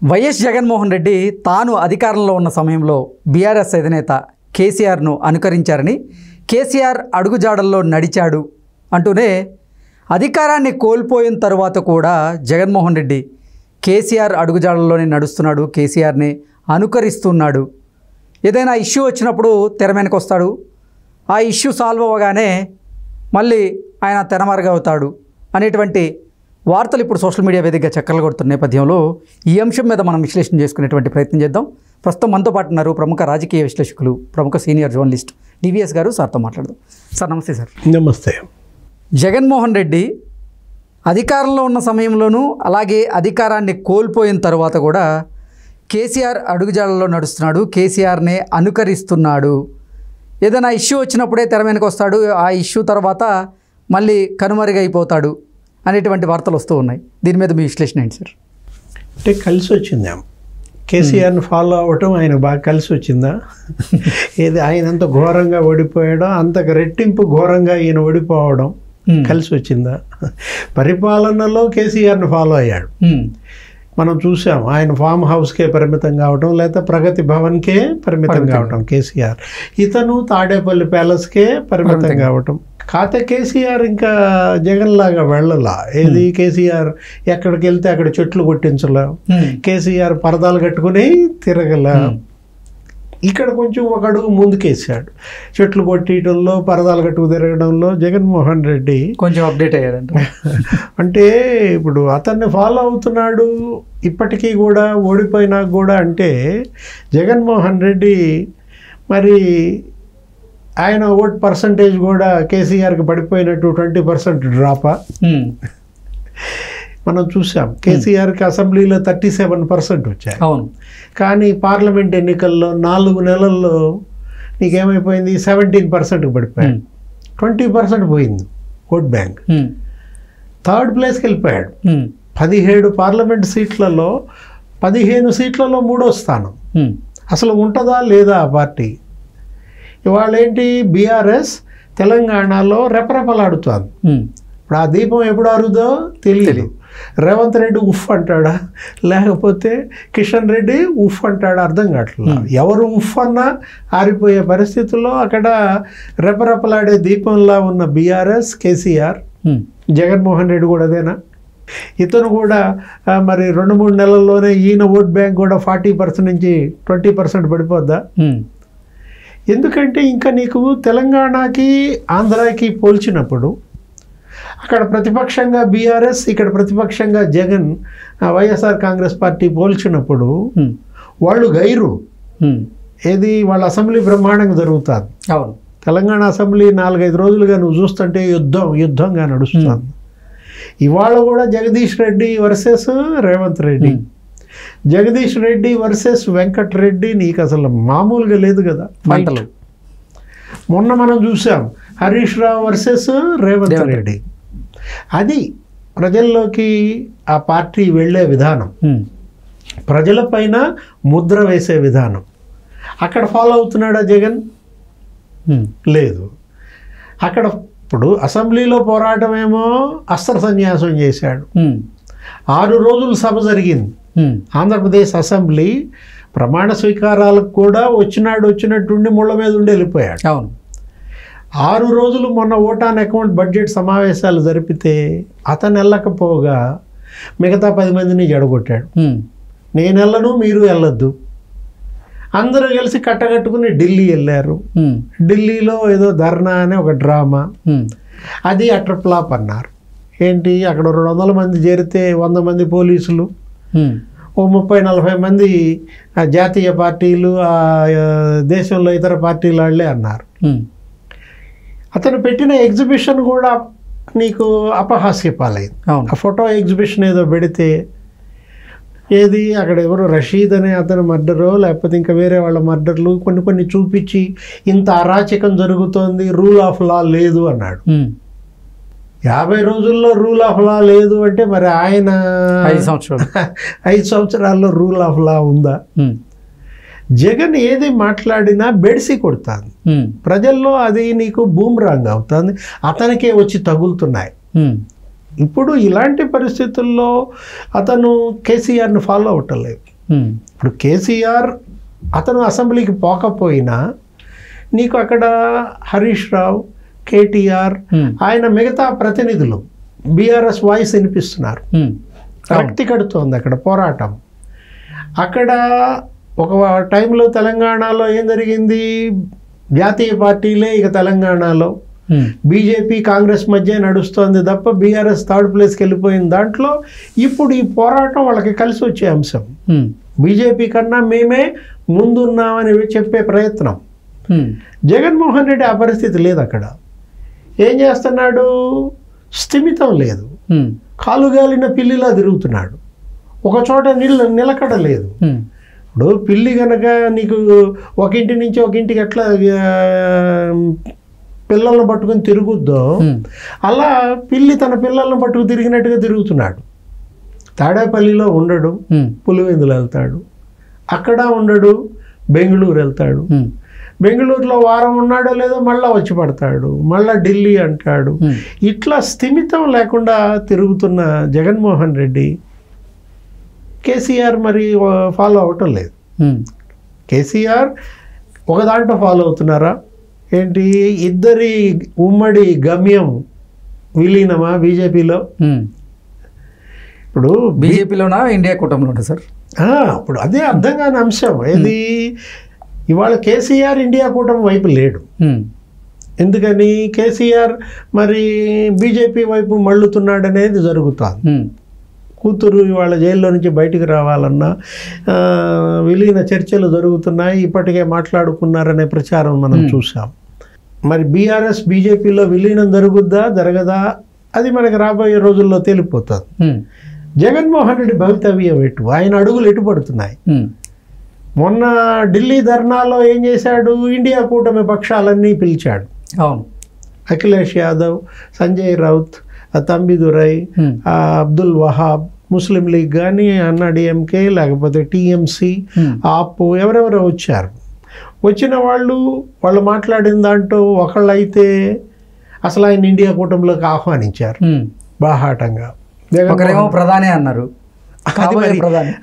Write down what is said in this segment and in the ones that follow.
YS Jaganmohan Reddy తాను అధికారంలో ఉన్న సమయంలో బీఆర్ఎస్ అధినేత కేసీఆర్ను అనుకరించారని, కేసీఆర్ అడుగుజాడల్లో నడిచాడు అంటూనే అధికారాన్ని కోల్పోయిన తర్వాత కూడా జగన్మోహన్ రెడ్డి కేసీఆర్ అడుగుజాడల్లోనే నడుస్తున్నాడు, కేసీఆర్ని అనుకరిస్తున్నాడు. ఏదైనా ఇష్యూ వచ్చినప్పుడు తెర వెనక్కి వస్తాడు, ఆ ఇష్యూ సాల్వ్ అవ్వగానే మళ్ళీ ఆయన తెరమరుగవుతాడు అనేటువంటి వార్తలు ఇప్పుడు సోషల్ మీడియా వేదికగా చక్కర్లు కొడుతున్న నేపథ్యంలో ఈ అంశం మీద మనం విశ్లేషణ చేసుకునేటువంటి ప్రయత్నం చేద్దాం. ప్రస్తుతం మనతో పాటు ఉన్నారు ప్రముఖ రాజకీయ విశ్లేషకులు, ప్రముఖ సీనియర్ జర్నలిస్ట్ డివిఎస్ గారు. సార్తో మాట్లాడదాం. సార్ నమస్తే. సార్ నమస్తే. జగన్మోహన్ రెడ్డి అధికారంలో ఉన్న సమయంలోనూ అలాగే అధికారాన్ని కోల్పోయిన తర్వాత కూడా కేసీఆర్ అడుగుజాడల్లో నడుస్తున్నాడు, కేసీఆర్నే అనుకరిస్తున్నాడు. ఏదైనా ఇష్యూ వచ్చినప్పుడే తెర వెనక్కి వస్తాడు, ఆ ఇష్యూ తర్వాత మళ్ళీ కనుమరుగైపోతాడు అనేటువంటి వార్తలు వస్తూ ఉన్నాయి. దీని మీద మీ విశ్లేషణ ఏంటి సార్? అంటే కలిసి వచ్చిందా కేసీఆర్ని ఫాలో అవ్వటం? ఆయన బాగా కలిసి వచ్చిందా? ఏది ఆయన అంత ఘోరంగా ఓడిపోయాడో అంతకు రెట్టింపు ఘోరంగా ఈయన ఓడిపోవడం కలిసి వచ్చిందా? పరిపాలనలో కేసీఆర్ని ఫాలో అయ్యాడు. మనం చూసాం, ఆయన ఫామ్ హౌస్కే పరిమితం కావటం, లేదా ప్రగతి భవన్కే పరిమితం కావటం కేసీఆర్. ఇతను తాడేపల్లి ప్యాలెస్కే పరిమితం కావటం. కాకపోతే కేసీఆర్ ఇంకా జగన్ లాగా వెళ్ళలా. ఏది కేసీఆర్ ఎక్కడికి వెళ్తే అక్కడ చెట్లు కొట్టించలా, కేసీఆర్ పరదాలు కట్టుకుని తిరగలా. ఇక్కడ కొంచెం ఒక అడుగు ముందుకేసాడు. చెట్లు కొట్టడంలో, పరదాలు కట్టుకు తిరగడంలో జగన్మోహన్ రెడ్డి కొంచెం అప్డేట్ అయ్యాడంట. అంటే ఇప్పుడు అతన్ని ఫాలో అవుతున్నాడు ఇప్పటికీ కూడా, ఓడిపోయినా కూడా. అంటే జగన్మోహన్ రెడ్డి మరి ఆయన ఓట్ పర్సంటేజ్ కూడా కేసీఆర్కి పడిపోయినట్టు 20% డ్రాపా మనం చూసాం. కేసీఆర్కి అసెంబ్లీలో 37% వచ్చాయి. అవును. కానీ పార్లమెంట్ ఎన్నికల్లో 4 నెలల్లో నీకేమైపోయింది? 17%కి పడిపోయాడు. 20% పోయింది ఓట్ బ్యాంక్. థర్డ్ ప్లేస్కి వెళ్ళిపోయాడు. 17 పార్లమెంట్ సీట్లలో 15 సీట్లలో 3వ స్థానం. అసలు ఉంటుందా లేదా ఆ పార్టీ? ఇవాళ ఏంటి, బీఆర్ఎస్ తెలంగాణలో రెపరెపలాడుతోంది. ఇప్పుడు ఆ దీపం ఎప్పుడు అరుదో తెలియదు. రేవంత్ రెడ్డి ఉఫ్ అంటాడా, లేకపోతే కిషన్ రెడ్డి ఉఫ్ అంటాడా అర్థం కావట్లేదు. ఎవరు ఉఫ్ అన్నా ఆరిపోయే పరిస్థితుల్లో అక్కడ రెపరెపలాడే దీపంలా ఉన్న బీఆర్ఎస్, కేసీఆర్, జగన్మోహన్ రెడ్డి కూడా అదేనా? ఇతను కూడా మరి 2-3 నెలల్లోనే ఈయన ఓట్ బ్యాంక్ కూడా 40% నుంచి 20% పడిపోద్దా? ఎందుకంటే ఇంకా నీకు తెలంగాణకి ఆంధ్రాకి పోల్చినప్పుడు అక్కడ ప్రతిపక్షంగా బీఆర్ఎస్, ఇక్కడ ప్రతిపక్షంగా జగన్, వైఎస్ఆర్ కాంగ్రెస్ పార్టీ పోల్చినప్పుడు వాళ్ళు గైరు. ఏది, వాళ్ళ అసెంబ్లీ బ్రహ్మాండంగా జరుగుతుంది. అవును. తెలంగాణ అసెంబ్లీ 4-5 రోజులుగా నువ్వు చూస్తుంటే యుద్ధంగా నడుస్తుంది. ఇవాళ కూడా జగదీష్ రెడ్డి వర్సెస్ రేవంత్ రెడ్డి, జగదీష్ రెడ్డి వర్సెస్ వెంకట్ రెడ్డి, నీకు అసలు మామూలుగా లేదు కదా ఫైట్. మొన్న మనం చూసాం హరీష్ రావు వర్సెస్ రేవంత్ రెడ్డి. అది ప్రజల్లోకి ఆ పార్టీ వెళ్ళే విధానం, ప్రజలపైన ముద్ర వేసే విధానం. అక్కడ ఫాలో అవుతున్నాడా జగన్? లేదు. అక్కడ ఇప్పుడు అసెంబ్లీలో పోరాటమేమో అస్త్ర సన్యాసం చేశాడు. 6 రోజులు సభ జరిగింది. ఆంధ్రప్రదేశ్ అసెంబ్లీ ప్రమాణ స్వీకారాలకు కూడా వచ్చినట్టుండి ముళ్ళ మీద ఉండి వెళ్ళిపోయాడు. అవును. 6 రోజులు మొన్న ఓట్ ఆన్ అకౌంట్ బడ్జెట్ సమావేశాలు జరిపితే అతను వెళ్ళకపోగా మిగతా 10 మందిని జడగొట్టాడు. నేను వెళ్ళను, మీరు వెళ్ళొద్దు. అందరూ కలిసి కట్టగట్టుకుని ఢిల్లీ వెళ్ళారు. ఢిల్లీలో ఏదో ధర్నా అనే ఒక డ్రామా, అది అటర్ ఫ్లాప్ అన్నారు. ఏంటి, అక్కడ 200 మంది చేరితే 100 మంది పోలీసులు, ఓ 30-40 మంది జాతీయ పార్టీలు, దేశంలో ఇతర పార్టీలు వాళ్ళే అన్నారు. అతను పెట్టిన ఎగ్జిబిషన్ కూడా నీకు అపహాస్యపాలైంది. ఆ ఫోటో ఎగ్జిబిషన్ ఏదో పెడితే, ఏది అక్కడ ఎవరు రషీద్ అనే అతను మర్డరో లేకపోతే ఇంకా వేరే వాళ్ళ మర్డర్లు కొన్ని చూపించి ఇంత అరాచకం జరుగుతోంది, రూల్ ఆఫ్ లా లేదు అన్నాడు. 50 రోజుల్లో రూల్ ఆఫ్ లా లేదు అంటే మరి ఆయన 5 సంవత్సరాల్లో రూల్ ఆఫ్ లా ఉందా? జగన్ ఏది మాట్లాడినా బెడిసి కొడుతుంది ప్రజల్లో, అది నీకు బూమ్రాంగ్ అవుతుంది, అతనికే వచ్చి తగులుతున్నాయి. ఇప్పుడు ఇలాంటి పరిస్థితుల్లో అతను కేసీఆర్ని ఫాలో అవ్వటలేదు. ఇప్పుడు కేసీఆర్ అతను అసెంబ్లీకి పోకపోయినా నీకు అక్కడ హరీష్ రావు, కేటీఆర్, ఆయన మిగతా ప్రతినిధులు బీఆర్ఎస్ వాయిస్ వినిపిస్తున్నారు. రక్తి కడుతోంది అక్కడ పోరాటం. అక్కడ ఒక టైంలో తెలంగాణలో ఏం జరిగింది, జాతీయ పార్టీలే ఇక తెలంగాణలో బీజేపీ కాంగ్రెస్ మధ్య నడుస్తోంది తప్ప బీఆర్ఎస్ థర్డ్ ప్లేస్కి వెళ్ళిపోయిన దాంట్లో ఇప్పుడు ఈ పోరాటం వాళ్ళకి కలిసి వచ్చే అంశం. బీజేపీ కన్నా మేమే ముందున్నామని చెప్పే ప్రయత్నం. జగన్మోహన్ రెడ్డి ఆ పరిస్థితి లేదు. అక్కడ ఏం చేస్తున్నాడు, స్థిమితం లేదు, కాలుగాలిన పిల్లిలా తిరుగుతున్నాడు, ఒక చోట నిలకడ లేదు. ఇప్పుడు పిల్లి కనుక నీకు ఒక ఇంటి నుంచి ఒక ఇంటికి ఎట్లా పిల్లలను పట్టుకుని తిరుగుద్దో అలా పిల్లి తన పిల్లలను పట్టుకు తిరిగినట్టుగా తిరుగుతున్నాడు. తాడేపల్లిలో ఉండడు, పులివెందులు వెళ్తాడు, అక్కడ ఉండడు, బెంగళూరు వెళ్తాడు, బెంగళూరులో వారం ఉన్నాడో లేదో మళ్ళీ వచ్చి పడతాడు, మళ్ళీ ఢిల్లీ అంటాడు. ఇట్లా స్థిమితం లేకుండా తిరుగుతున్న జగన్మోహన్ రెడ్డి కేసీఆర్ మరి ఫాలో అవటం లేదు. కేసీఆర్ ఒక దాంట్లో ఫాలో అవుతున్నారా ఏంటి, ఇద్దరి ఉమ్మడి గమ్యం విలీనమా బీజేపీలో? ఇప్పుడు బీజేపీలోనా ఇండియా కూటమిలోనా సార్? ఇప్పుడు అదే అర్థం కాని అంశం. ఏది ఇవాళ కేసీఆర్ ఇండియా కూటమి వైపు లేడు. ఎందుకని కేసీఆర్ మరి బీజేపీ వైపు మళ్ళుతున్నాడు అనేది జరుగుతుంది. కూతురు ఇవాళ జైల్లో నుంచి బయటికి రావాలన్నా విలీన చర్చలు జరుగుతున్నాయి, ఇప్పటికే మాట్లాడుకున్నారనే ప్రచారం మనం చూసాం. మరి బీఆర్ఎస్ బీజేపీలో విలీనం జరుగుద్దా జరగదా అది మనకి రాబోయే రోజుల్లో తేలిపోతుంది. జగన్మోహన్ రెడ్డి భవితవ్యం ఎటు, ఆయన అడుగులు ఎటు పడుతున్నాయి. మొన్న ఢిల్లీ ధర్నాలో ఏం చేశాడు, ఇండియా కూటమి పక్షాలన్నీ పిలిచాడు. అఖిలేష్ యాదవ్, సంజయ్ రౌత్, తంబిదురై, అబ్దుల్ వహాబ్, ముస్లిం లీగ్ కానీ, అన్నా డిఎంకే, లేకపోతే టీఎంసీ, ఆప్, ఎవరెవరో వచ్చారు. వచ్చిన వాళ్ళు మాట్లాడిన దాంట్లో ఒకళ్ళైతే అసలు ఆయన ఇండియా కూటమిలోకి ఆహ్వానించారు బాహాటంగా. ఒకరేమో ప్రధాని అన్నారు,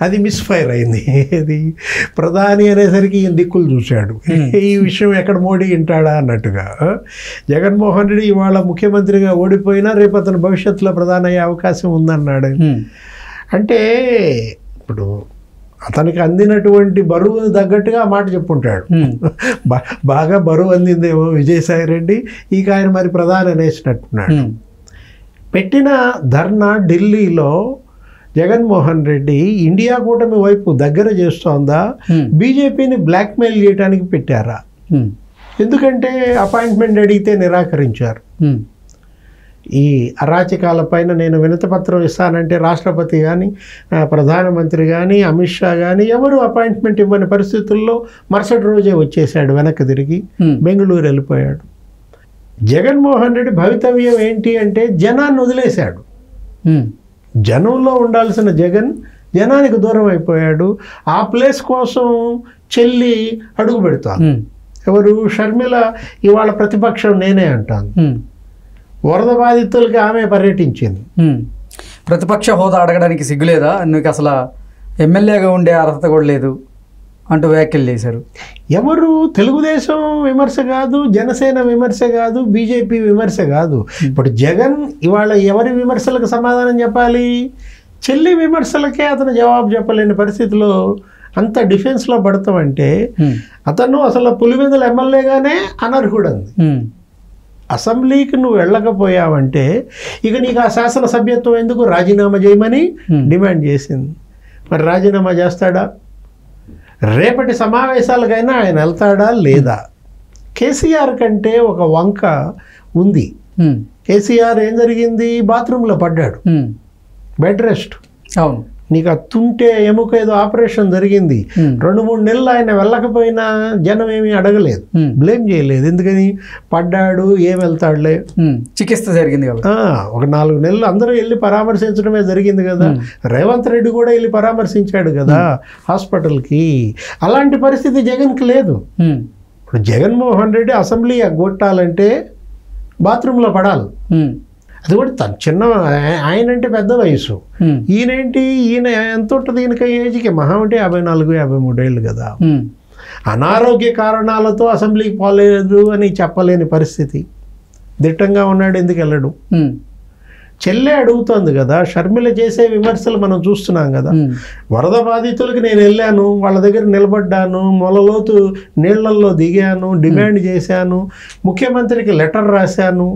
అది మిస్ఫైర్ అయింది. అది ప్రధాని అనేసరికి ఈయన దిక్కులు చూశాడు, ఈ విషయం ఎక్కడ మోడీ వింటాడా అన్నట్టుగా. జగన్మోహన్ రెడ్డి ఇవాళ ముఖ్యమంత్రిగా ఓడిపోయినా రేపు అతను భవిష్యత్తులో ప్రధాని అయ్యే అవకాశం ఉందన్నాడు. అంటే ఇప్పుడు అతనికి అందినటువంటి బరువు తగ్గట్టుగా మాట చెప్పుంటాడు. బాగా బరువు అందిందేమో విజయసాయి రెడ్డి, ఇక ఆయన మరి ప్రధాని అనేసినట్టున్నాడు. పెట్టిన ధర్నా ఢిల్లీలో జగన్మోహన్ రెడ్డి ఇండియా కూటమి వైపు దగ్గర చేస్తోందా, బీజేపీని బ్లాక్మెయిల్ చేయడానికి పెట్టారా? ఎందుకంటే అపాయింట్మెంట్ అడిగితే నిరాకరించారు. ఈ అరాచకాల పైన నేను వినతిపత్రం ఇస్తానంటే రాష్ట్రపతి కానీ, ప్రధానమంత్రి కానీ, అమిత్ షా కానీ ఎవరు అపాయింట్మెంట్ ఇవ్వని పరిస్థితుల్లో మరుసటి రోజే వచ్చేసాడు, వెనక్కి తిరిగి బెంగళూరు వెళ్ళిపోయాడు. జగన్మోహన్ రెడ్డి భవితవ్యం ఏంటి అంటే జనాన్ని వదిలేశాడు. జనంలో ఉండాల్సిన జగన్ జనానికి దూరం అయిపోయాడు. ఆ ప్లేస్ కోసం చెల్లి అడుగు పెడతాను. ఎవరు, షర్మిల ఇవాళ ప్రతిపక్షం నేనే అంటాను. వరద బాధితులకి ఆమె పర్యటించింది. ప్రతిపక్ష హోదా అడగడానికి సిగ్గులేదా, నీకు అసలు ఎమ్మెల్యేగా ఉండే అర్హత కూడా లేదు అంటూ వ్యాఖ్యలు చేశారు. ఎవరు, తెలుగుదేశం విమర్శ కాదు, జనసేన విమర్శ కాదు, బీజేపీ విమర్శ కాదు. ఇప్పుడు జగన్ ఇవాళ ఎవరి విమర్శలకు సమాధానం చెప్పాలి? చెల్లి విమర్శలకే అతను జవాబు చెప్పలేని పరిస్థితిలో అంత డిఫెన్స్లో పడతామంటే అతను అసలు పులివెందుల ఎమ్మెల్యేగానే అనర్హుడంది. అసెంబ్లీకి నువ్వు వెళ్ళకపోయావంటే ఇక నీకు ఆ శాసనసభ్యత్వం ఎందుకు, రాజీనామా చేయమని డిమాండ్ చేసింది. మరి రాజీనామా చేస్తాడా? రేపటి సమావేశాలకైనా ఆయన వెళ్తాడా లేదా? కేసీఆర్ కంటే ఒక వంక ఉంది. కేసీఆర్ ఏం జరిగింది, బాత్రూంలో పడ్డాడు, బెడ్ రెస్ట్. అవును, నీకు అత్తుంటే ఎముక ఏదో ఆపరేషన్ జరిగింది. 2-3 నెలలు ఆయన వెళ్ళకపోయినా జనం ఏమీ అడగలేదు, బ్లేమ్ చేయలేదు. ఎందుకని, పడ్డాడు, ఏం వెళ్తాడులే, చికిత్స జరిగింది కదా. ఒక 4 నెలలు అందరూ వెళ్ళి పరామర్శించడమే జరిగింది కదా. రేవంత్ రెడ్డి కూడా వెళ్ళి పరామర్శించాడు కదా హాస్పిటల్కి. అలాంటి పరిస్థితి జగన్కి లేదు. ఇప్పుడు జగన్మోహన్ రెడ్డి అసెంబ్లీ ఎగ్గొట్టాలంటే బాత్రూంలో పడాలి. అది కూడా తను చిన్న, ఆయన అంటే పెద్ద వయసు, ఈయనేంటి, ఈయన ఎంత ఉంటుంది ఈయనకి ఏజ్కి మహా అంటే 54, 53 ఏళ్ళు కదా. అనారోగ్య కారణాలతో అసెంబ్లీకి పోలేదు అని చెప్పలేని పరిస్థితి. దిట్టంగా ఉన్నాడు, ఎందుకు వెళ్ళడు? చెల్లె అడుగుతోంది కదా, షర్మిల చేసే విమర్శలు మనం చూస్తున్నాం కదా. వరద బాధితులకి నేను వెళ్ళాను, వాళ్ళ దగ్గర నిలబడ్డాను, మొలలోతు నీళ్లల్లో దిగాను, డిమాండ్ చేశాను, ముఖ్యమంత్రికి లెటర్ రాశాను.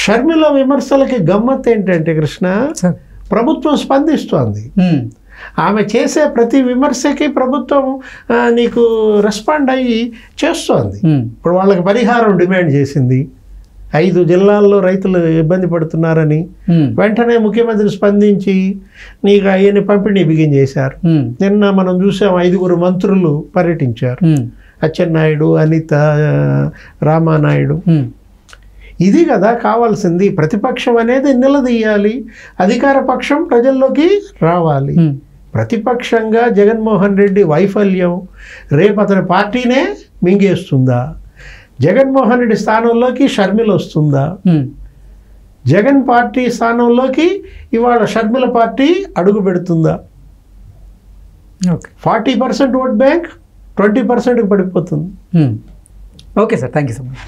షర్మిల విమర్శలకి గమ్మత్ ఏంటంటే కృష్ణ, ప్రభుత్వం స్పందిస్తోంది. ఆమె చేసే ప్రతి విమర్శకి ప్రభుత్వం నీకు రెస్పాండ్ అయ్యి చేస్తోంది. ఇప్పుడు వాళ్ళకి పరిహారం డిమాండ్ చేసింది, 5 జిల్లాల్లో రైతులు ఇబ్బంది పడుతున్నారని. వెంటనే ముఖ్యమంత్రి స్పందించి నీకు అయ్యని పంపిణీ బిగించేశారు. నిన్న మనం చూసాం 5 మంత్రులు పర్యటించారు, అచ్చెన్నాయుడు, అనిత, రామానాయుడు. ఇది కదా కావాల్సింది. ప్రతిపక్షం అనేది నిలదీయాలి, అధికార పక్షం ప్రజల్లోకి రావాలి. ప్రతిపక్షంగా జగన్మోహన్ రెడ్డి వైఫల్యం రేపు అతని పార్టీనే మింగేస్తుందా? జగన్మోహన్ రెడ్డి స్థానంలోకి షర్మిల వస్తుందా? జగన్ పార్టీ స్థానంలోకి ఇవాళ షర్మిల పార్టీ అడుగు పెడుతుందా? 40% ఓట్ బ్యాంక్ 20%కి పడిపోతుంది. Okay sir, thank you so much.